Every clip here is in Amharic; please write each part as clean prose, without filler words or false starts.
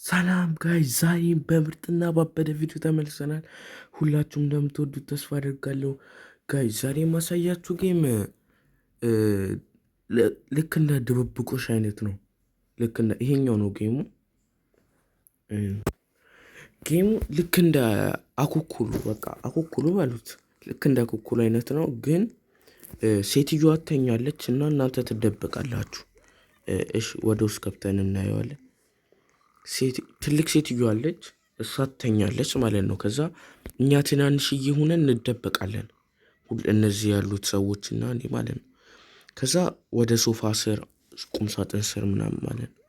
ሰላም ጋይ ዛሬም በምርጥና ባበደ ቪዲዮ ተመልሰናል። ሁላችሁም እንደምትወዱት ተስፋ አደርጋለሁ። ጋይ ዛሬ የማሳያችሁ ጌም ልክ እንደ ድብብቆሽ አይነት ነው። ልክ እንደ ይሄኛው ነው ጌሙ ልክ እንደ አኩኩሉ በቃ አኩኩሉ በሉት። ልክ እንደ አኩኩሉ አይነት ነው፣ ግን ሴትዮዋ ትተኛለች እና እናንተ ትደበቃላችሁ። እሺ ወደ ውስጥ ገብተን እናየዋለን። ትልቅ ሴትዮ አለች፣ እሷ ትተኛለች ማለት ነው። ከዛ እኛ ትናንሽዬ ሆነን እንደበቃለን፣ እነዚህ ያሉት ሰዎች እና እኔ ማለት ነው። ከዛ ወደ ሶፋ ስር፣ ቁም ሳጥን ስር ምናምን ማለት ነው።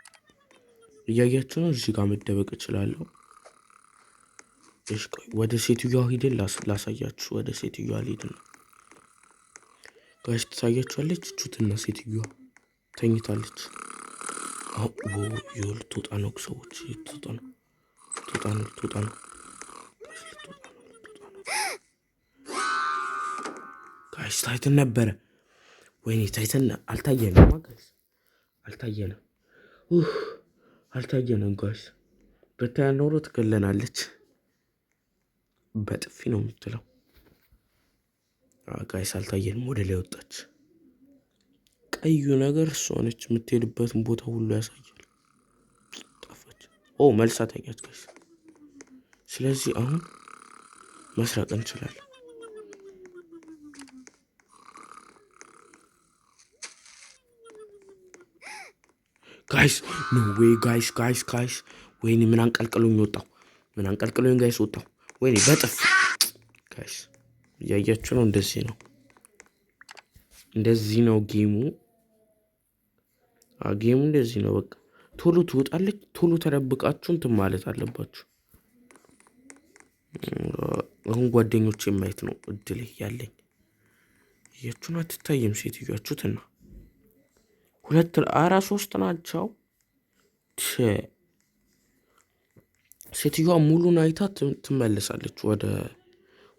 እያያችሁ ነው። እዚህ ጋር መደበቅ እችላለሁ። እሺ ቆይ ወደ ሴትዮዋ ሂደን ላሳያችሁ። ወደ ሴትዮዋ ሂደን ጋሽ ትታያችኋለች። እቹትና ሴትዮዋ ተኝታለች። ልትወጣ ነው ሰዎች፣ ልትወጣ ነው። ጋይስ ታይተን ነበረ። ወይኔ ታይተን አልታየንም። ጋይስ አልታየንም ጋይስ። በታያ ኖሮ ትገለናለች። በጥፊ ነው የምትለው። ጋይስ አልታየንም። ወደ ላይ ወጣች። ቀዩ ነገር እሷ ነች። የምትሄድበትን ቦታ ሁሉ ያሳያል። ጠፋች። መልሳ ተኛች ጋይስ። ስለዚህ አሁን መስረቅ እንችላለን። ጋይስ ኖ ዌይ ጋይስ ወይኔ ምን አንቀልቅሎኝ ጋይስ ወጣው። ወይኔ በጥፍ ጋይስ እያያችሁ ነው። እንደዚህ ነው ጌሙ እንደዚህ ነው። በቃ ቶሎ ትወጣለች። ቶሎ ተደብቃችሁ እንትን ማለት አለባችሁ። አሁን ጓደኞቼ ማየት ነው እድል ያለኝ። እያችሁን አትታይም ሴትዮዋችሁትና 3 ናቸው። ሴትዮዋ ሙሉን አይታ ትመለሳለች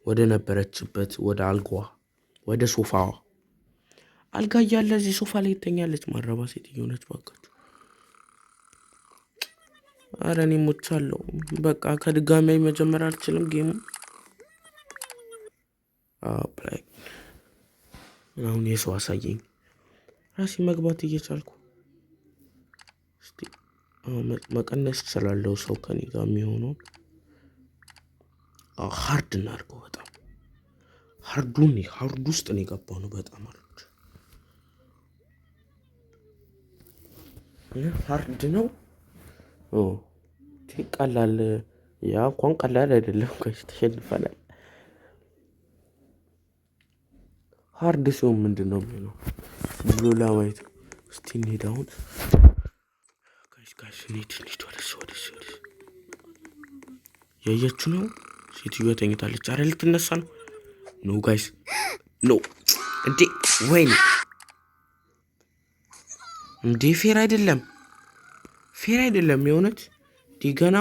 ወደ ነበረችበት፣ ወደ አልጋዋ፣ ወደ ሶፋዋ። አልጋ እያለ እዚህ ሶፋ ላይ ይተኛለች። ማረባ ሴትዮ ነች ባካችሁ። ኧረ እኔ ሞቻለሁ። በቃ ከድጋሚ መጀመር አልችልም ጌሙ። አሁን የሰው አሳየኝ። ራሴ መግባት እየቻልኩ እስቲ መቀነስ እችላለሁ። ሰው ከኔ ጋር የሚሆነው ሃርድ እናድርገው። በጣም ሃርድ ውስጥ ነው የገባው ነው። በጣም ሃርድ ነው። ቀላል እንኳን ቀላል አይደለም። ተሸንፈናል። ሃርድ ሲሆን ምንድን ነው የሚሆነው ብሎ ለማየት እስቲ እንሂድ። አሁን ጋይስ እንሂድ። ወደዚህ ያያችሁ ነው። ሴትዮዋ ተኝታለች። አረ ልትነሳ ነው። ኖ ጋይስ ኖ። እንዴ ወይኔ እንዴ! ፌር አይደለም። የሆነች ገና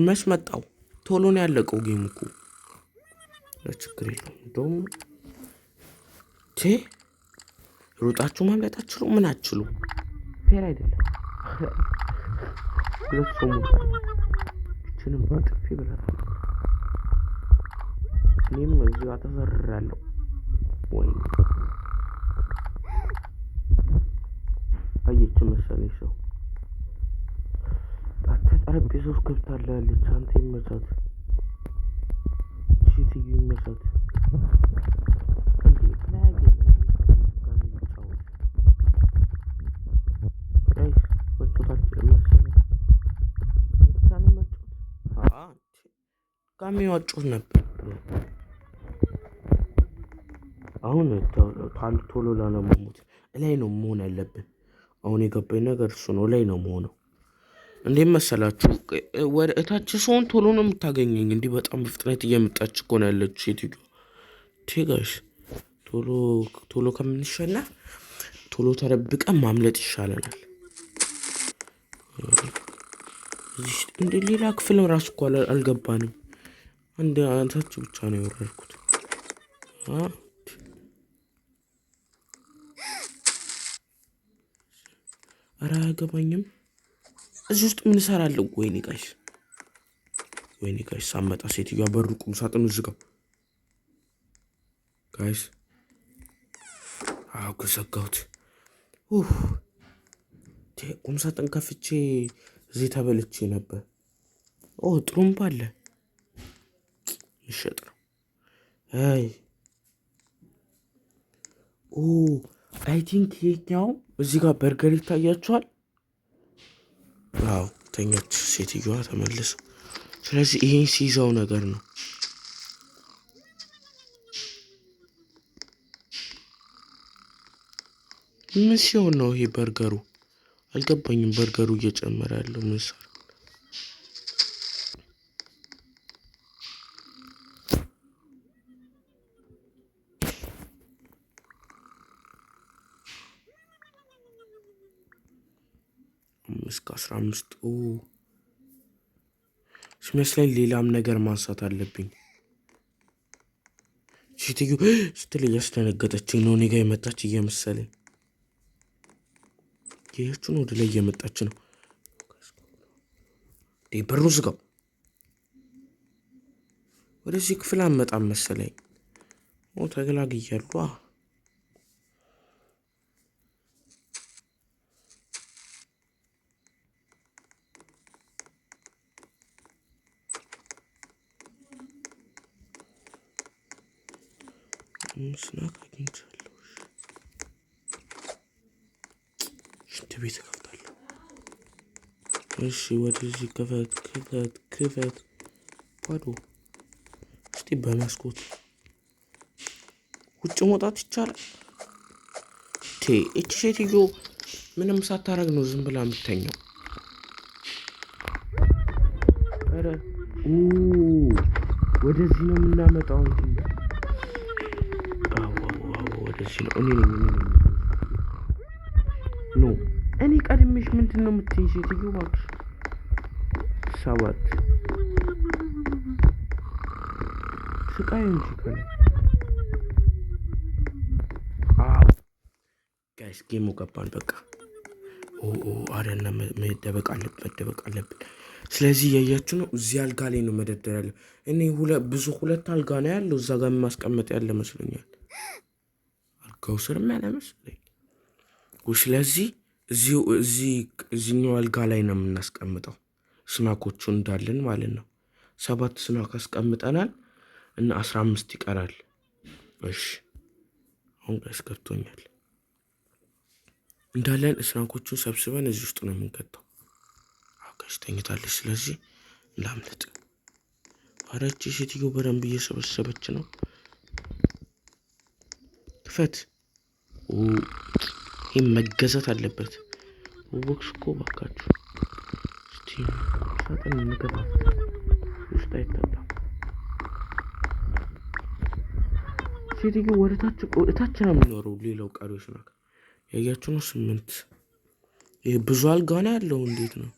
መች መጣው። ቶሎ ነው ያለቀው ጌሙ እኮ። ችግር የለውም። እንደውም ሩጣችሁ ማምለጥ አትችሉ፣ ምን አትችሉ። ፌር አይደለም። ሁለት ሰው ሙሉ እችንም በጥፊ ብላት። እኔም እዚህ ጋር ተዘርራለሁ። ወይ አየች መሰለኝ ሰው ጠረጴዛ ውስጥ ገብታለች። አንተ ይመቻት፣ ሴትዮ ይመቻት። የሚዋጩት ነበር። አሁን ቶሎ ላለመሞት ላይ ነው መሆን ያለብን። አሁን የገባኝ ነገር እሱ ነው። ላይ ነው መሆነው። እንዴት መሰላችሁ? ወደ እታች ሰውን ቶሎ ነው የምታገኘኝ። እንዲህ በጣም በፍጥነት እየመጣች እኮ ነው ያለችው ሴትዮ። ጋይስ ቶሎ ከምንሸነፍ ቶሎ ተደብቀን ማምለጥ ይሻለናል። እንደ ሌላ ክፍልም ራሱ እኮ አልገባንም። አንታችሁ ብቻ ነው የወረድኩት። ኧረ አያገባኝም። እዚህ ውስጥ ምን እሰራለሁ? ወይኔ ጋይስ ሳመጣ ሴትዮዋ በሩ ቁም ሳጥኑ ዝጋው ጋይስ። አዎ ዘጋሁት። ቁም ሳጥን ከፍቼ እዚህ ተበልቼ ነበር። ጥሩምባ አለ ይሸጥ ነው። አይ ቲንክ ይሄኛው እዚህ ጋር በርገር ይታያችኋል። አዎ ተኛች ሴትዮዋ ተመልሶ። ስለዚህ ይሄን ሲይዘው ነገር ነው። ምን ሲሆን ነው ይሄ በርገሩ? አልገባኝም። በርገሩ እየጨመረ ያለው ምን ሰራ? እስከ 15 ሲመስለኝ ሌላም ነገር ማንሳት አለብኝ። ሴትዮ ስትል እያስደነገጠችኝ ነው። እኔ ጋ የመጣች እየመሰለኝ ይህችን ወደ ላይ እየመጣች ነው። በሩ ዝጋው። ወደዚህ ክፍል አመጣም መሰለኝ። ተገላግያለሁ። ምስናክ አግኝቻለሁ። ሽንት ቤት እከፍታለሁ። እሺ ወደዚህ ክፈት። ባዶ። እስቲ በመስኮት ውጭ መውጣት ይቻላል? እቺ ሴትዮ ምንም ሳታረግ ነው ዝም ብላ የምተኛው። ኧረ ወደዚህ ነው የምናመጣው እንጂ ወደዚህ ነው። እኔ ቀድሜሽ ምንድን ነው የምትይኝ ሴትዮ? እባክሽ 7 ስቃይ እንጂ ከነ ጋይስ ጌሙ ገባን። በቃ አረና መደበቅ አለብን። ስለዚህ ያያችሁ ነው። እዚህ አልጋ ላይ ነው መደርደር ያለው። እኔ ሁለት አልጋ ነው ያለው። እዛ ጋር ማስቀመጥ ያለ መስሎኛል። አልጋው ስርም ያለ መስሎኝ። ስለዚህ እዚህኛው አልጋ ላይ ነው የምናስቀምጠው ስናኮቹ እንዳለን ማለት ነው። 7 ስናክ አስቀምጠናል እና 15 ይቀራል። እሺ አሁን ጋይስ ገብቶኛል። እንዳለን ስናኮቹን ሰብስበን እዚህ ውስጥ ነው የምንከተው። ጋይስ ተኝታለች። ስለዚህ እንዳምለጥ። አረቺ ሴትዮ በደንብ እየሰበሰበች ነው። ክፈት። ይህ መገዛት አለበት። ቦክስ እኮ ባካችሁ። እስቲ ሳጥን እንገባ። ውስጥ አይታጣም። ሴትዮ ወደ ታች ነው የሚኖረው። ሌላው ቀሪዎች ናት። ያያችሁ ነው 8። ይህ ብዙ አልጋ ነው ያለው። እንዴት ነው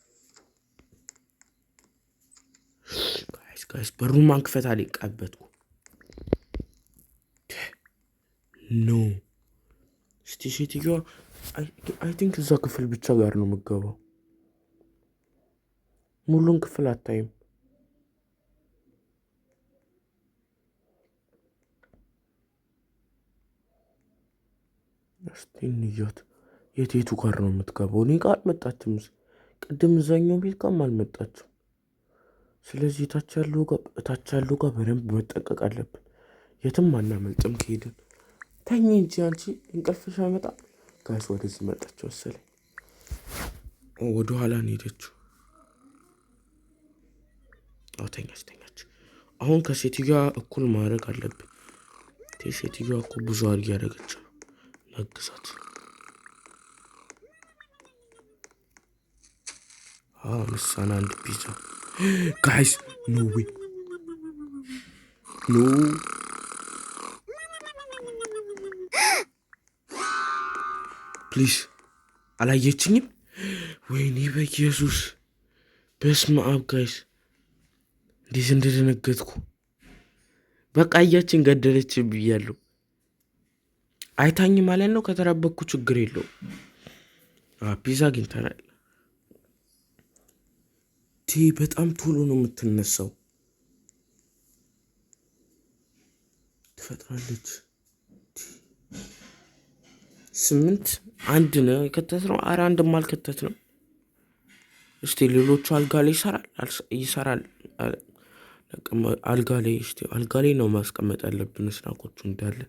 ጋይስ? በሩን ማንክፈት አልቀበትኩ ኖ። እስቲ ሴትዮዋ አይ ቲንክ እዛ ክፍል ብቻ ጋር ነው የምገባው። ሙሉን ክፍል አታይም። እስቲ እንያት። የቴቱ ጋር ነው የምትገባው? እኔ ጋር አልመጣችም። ቅድም እዛኛው ቤት ጋርም አልመጣችም። ስለዚህ ታች ያለው ጋር በደንብ መጠንቀቅ አለብን። የትም አናመልጥም ከሄድን። ተኝ እንጂ አንቺ እንቅልፍሽ አይመጣም። ጋይስ ወደዚህ መጣች መሰለኝ። ወደኋላ ነው ሄደችው። ተኛች። አሁን ከሴትዮዋ እኩል ማድረግ አለብን። ሴትዮዋ እኮ ብዙ እያደረገች ነው። ነግሳት። ምሳና አንድ ፒዛ ጋይስ። ኖ ዌይ ኖ። ፕሊዝ አላየችኝም። ወይኔ በኢየሱስ በስመ አብ ጋይስ፣ እንዴት እንደደነገጥኩ። በቃ አያችን ገደለች ብያለሁ። አይታኝ ማለት ነው። ከተራበኩ ችግር የለው። ፒዛ አግኝተናል። በጣም ቶሎ ነው የምትነሳው። ትፈጥራለች። 8 1 ነው የከተትነው። ኧረ አንድም አልከተትንም። እስቲ ሌሎቹ አልጋ ላይ ይሰራል። አልጋ ላይ ነው ማስቀመጥ ያለብን ስናቆቹ እንዳለ።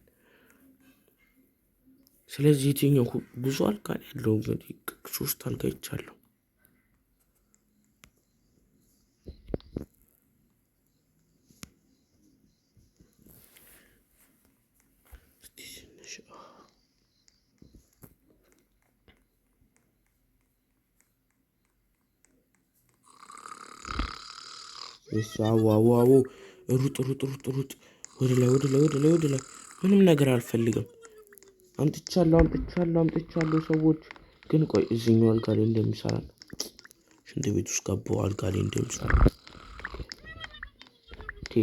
ስለዚህ የትኛው ብዙ አልጋ ያለው እንግዲህ 3 አልጋ ይቻለሁ። ዋው ሩጥ ወደ ላይ ምንም ነገር አልፈልግም። አምጥቻለሁ ሰዎች ግን ቆይ እዚህኛው አልጋ ላይ እንደሚሰራ ሽንት ቤት ውስጥ ገባሁ። አልጋ ላይ እንደሚሰራ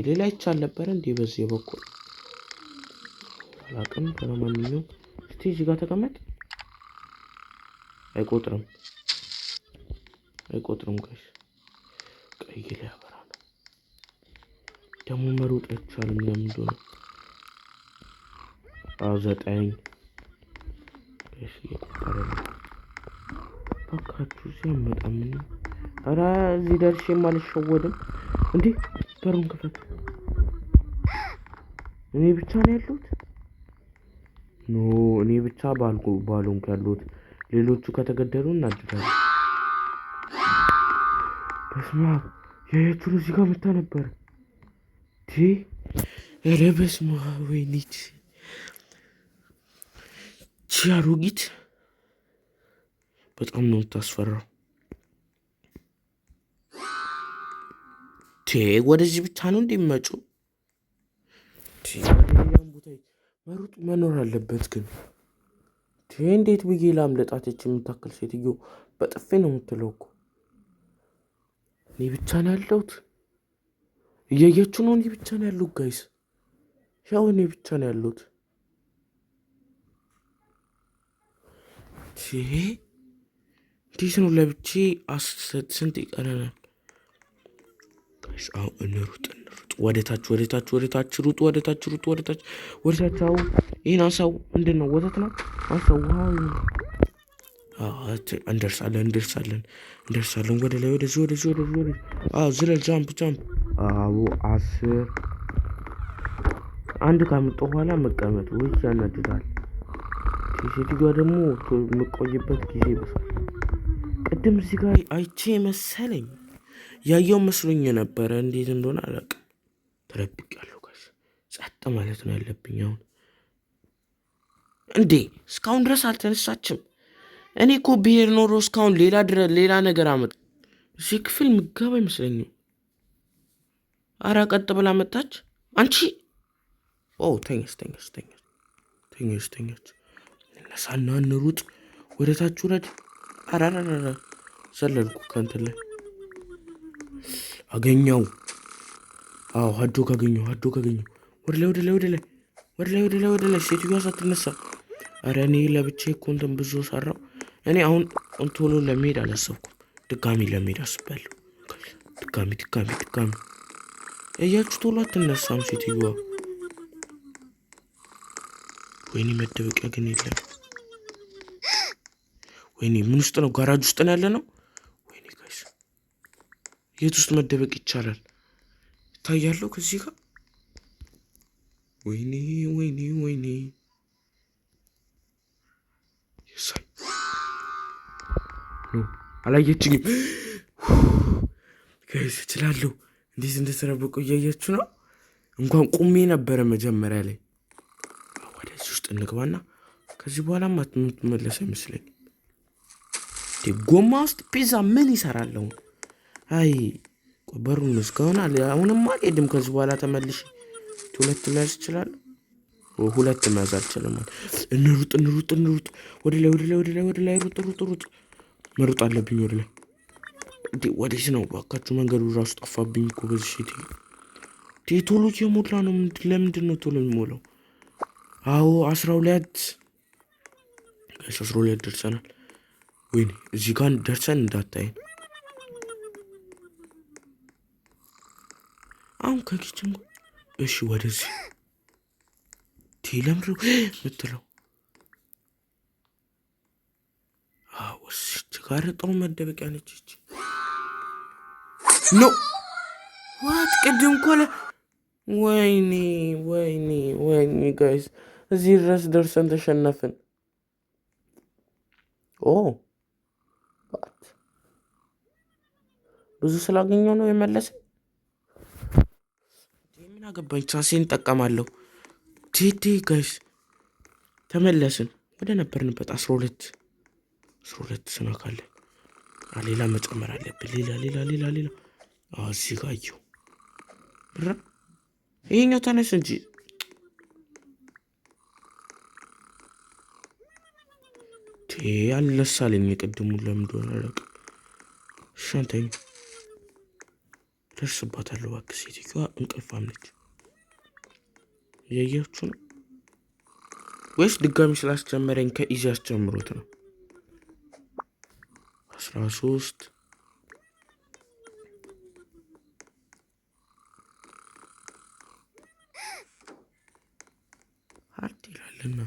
ሌላ ይቻል ነበር እንዴ? በዚህ በኩል አላውቅም። ለማንኛውም እስቲ እዚህ ጋር ተቀመጥ። አይቆጥርም ጋይስ። ቀይ ላይ ያበራ ነው ደግሞ መሮጥ አይቻልም። ለምን እንደሆነ 9 ጋይስ እየቆጠረ ነው። በቃችሁ እዚህ አመጣም። ኧረ እዚህ ደርሼም አልሸወድም እንዴ? በሩን ክፈት። እኔ ብቻ ነው ያለሁት? ኖ እኔ ብቻ ባልሆንኩ ያለሁት። ሌሎቹ ከተገደሉ እናድዳለን። በስመ አብ ያያችሁን እዚህ ጋር መታ ነበር። ኧረ በስመ አብ ወይኔ አሮጊት በጣም ነው የምታስፈራው። ወደዚህ ብቻ ነው እንደሚመጩ። ሌላም ቦታ መሮጥ መኖር አለበት። ግን እንዴት ብዬ ላምለጣት? የምታክል ሴትዮ በጥፌ ነው የምትለው እኮ። እኔ ብቻ ነው ያለሁት? እያያችሁ ነው? እኔ ብቻ ነው ያለሁት ጋይስ። ያው እኔ ብቻ ነው ያለሁት። እንዴት ነው ለብቼ? ስንት ይቀረናል? አሁን እንሩጥ። ወደታች ሩጥ። ወደታች። አዎ ይህን አንሳው። ምንድን ነው? ወተት ነው። አንሳው። እንደርሳለን። ወደ ላይ ወደዚህ። ዝለል። ጃምፕ። አዎ 10 አንድ ካመጣሁ በኋላ መቀመጥ ወይ ያናድዳል። ሴትዮዋ ደግሞ የምቆይበት ጊዜ ይበሳል። ቅድም እዚህ ጋር አይቼ መሰለኝ ያየው መስሎኝ ነበረ። እንዴት እንደሆነ አላውቅም። ተደብቄያለሁ ጋይስ። ጸጥ ማለት ነው ያለብኝ አሁን። እንዴ እስካሁን ድረስ አልተነሳችም። እኔ እኮ ብሄር ኖሮ እስካሁን ሌላ ነገር አመጣ። እዚህ ክፍል ምገባ አይመስለኝም። አራ ቀጥ ብላ መጣች። አንቺ ተኛች። እነሳና እንሩጥ። ወደታች ውረድ። አራራራ ዘለልኩ ከእንትን ላይ አገኘው። አዎ ሀዶክ አገኘው። ወደ ላይ ሴትዮዋ ሳትነሳ። ኧረ እኔ ለብቻዬ እኮ እንትን ብዙ ሰራው። እኔ አሁን ቶሎ ለመሄድ አላሰብኩም። ድጋሚ ለመሄድ አስቤያለሁ። ድጋሚ እያችሁ ቶሎ አትነሳም ሴትዮዋ። ወይኔ መደበቂያ ግን የለም። ወይኔ ምን ውስጥ ነው? ጋራጅ ውስጥ ነው ያለ ነው። ወይኔ ጋይስ የት ውስጥ መደበቅ ይቻላል? ይታያለሁ ከዚህ ጋር። ወይኔ የሳይ አላየችኝም ጋይስ። እችላለሁ። እንዴት እንደተረበቁ እያያችሁ ነው። እንኳን ቁሜ ነበረ መጀመሪያ ላይ። ወደዚህ ውስጥ እንግባና ከዚህ በኋላ የምትመለስ አይመስለኝም። ጎማ ውስጥ ፒዛ ምን ይሰራለሁ? አይ በሩን እስካሁን አሁንም አልሄድም። ከዚህ በኋላ ተመልሼ 2 መያዝ እችላለሁ። 2 መያዝ አልችልም። እንሩጥ። ወደ ላይ ሩጥ። መሩጥ አለብኝ ወደ ላይ። ወዴት ነው ባካችሁ? መንገዱ ራሱ ጠፋብኝ እኮ በዚህ ሼት። ቶሎ እየሞላ ነው። ለምንድን ነው ቶሎ የሚሞላው? አዎ 12 ደርሰናል። ወይኔ እዚህ ጋር ደርሰን እንዳታይን። በጣም ከኪችን እሺ፣ ወደዚህ ቴለምሮ ምትለው እዚች ጋር ጥሩ መደበቂያ ነች ይቺ። ኖ ዋት ቅድም ኮለ ወይኔ ወይኔ ወይኔ ጋይስ እዚህ ድረስ ደርሰን ተሸነፍን። ብዙ ስላገኘው ነው የመለሰ። ምን አገባኝ፣ ቻሴን እጠቀማለሁ። ቴቴ ጋይስ ተመለስን ወደ ነበርንበት 12 ስናካለን። ሌላ መጨመር አለብን። ሌላ እዚህ ጋር አየሁ። ይሄኛው ተነስ እንጂ አልነሳልኝ። የቅድሙን ለምን እንደሆነ አላውቅም። ሻንተኝ ደርስባታለሁ። እባክህ ሴትዮዋ እንቅልፋም ነች። እያያችሁ ነው ወይስ ድጋሚ ስላስጀመረኝ ከኢዚ አስጀምሮት ነው? 13 ሀርድ ይላልና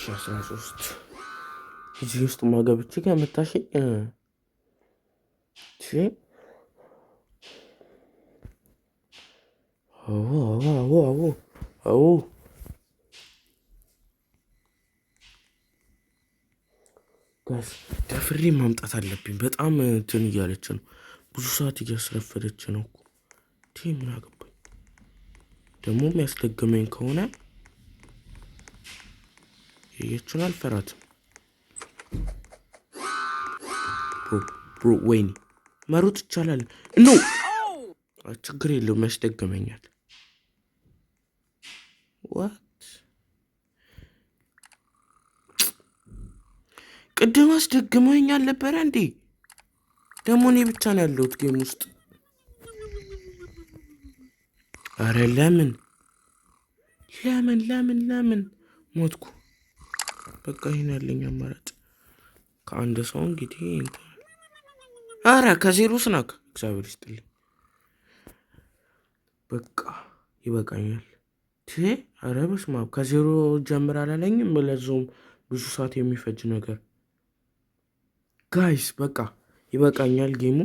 13 እዚህ ውስጥ ማገብቼ ከመታሽኝ ደፍሬ ማምጣት አለብኝ። በጣም እንትን እያለች ነው፣ ብዙ ሰዓት እያስረፈደች ነው እኮ። ምን አገባኝ ደግሞ የሚያስደግመኝ ከሆነ የችን አልፈራትም። ብሮ ወይኔ መሮጥ ይቻላል። ኖ ችግር የለውም ያስደግመኛል። ዋት ቅድም አስደግመኝ አልነበረ እንዴ? ደግሞ እኔ ብቻ ነው ያለሁት ጌም ውስጥ። አረ ለምን ሞትኩ? በቃ ይሄን ያለኝ አማራጭ ከአንድ ሰው እንግዲህ አረ ከዜሮ ስናክ እግዚአብሔር ይስጥልኝ። በቃ ይበቃኛል። አረ በስመ አብ ከዜሮ ጀምር አላለኝም። ለዛውም ብዙ ሰዓት የሚፈጅ ነገር። ጋይስ በቃ ይበቃኛል ጌሙ።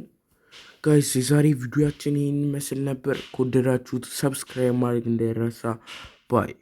ጋይስ የዛሬ ቪዲዮያችን ይህን ይመስል ነበር። ከወደዳችሁት ሰብስክራይብ ማድረግ እንዳይረሳ። ባይ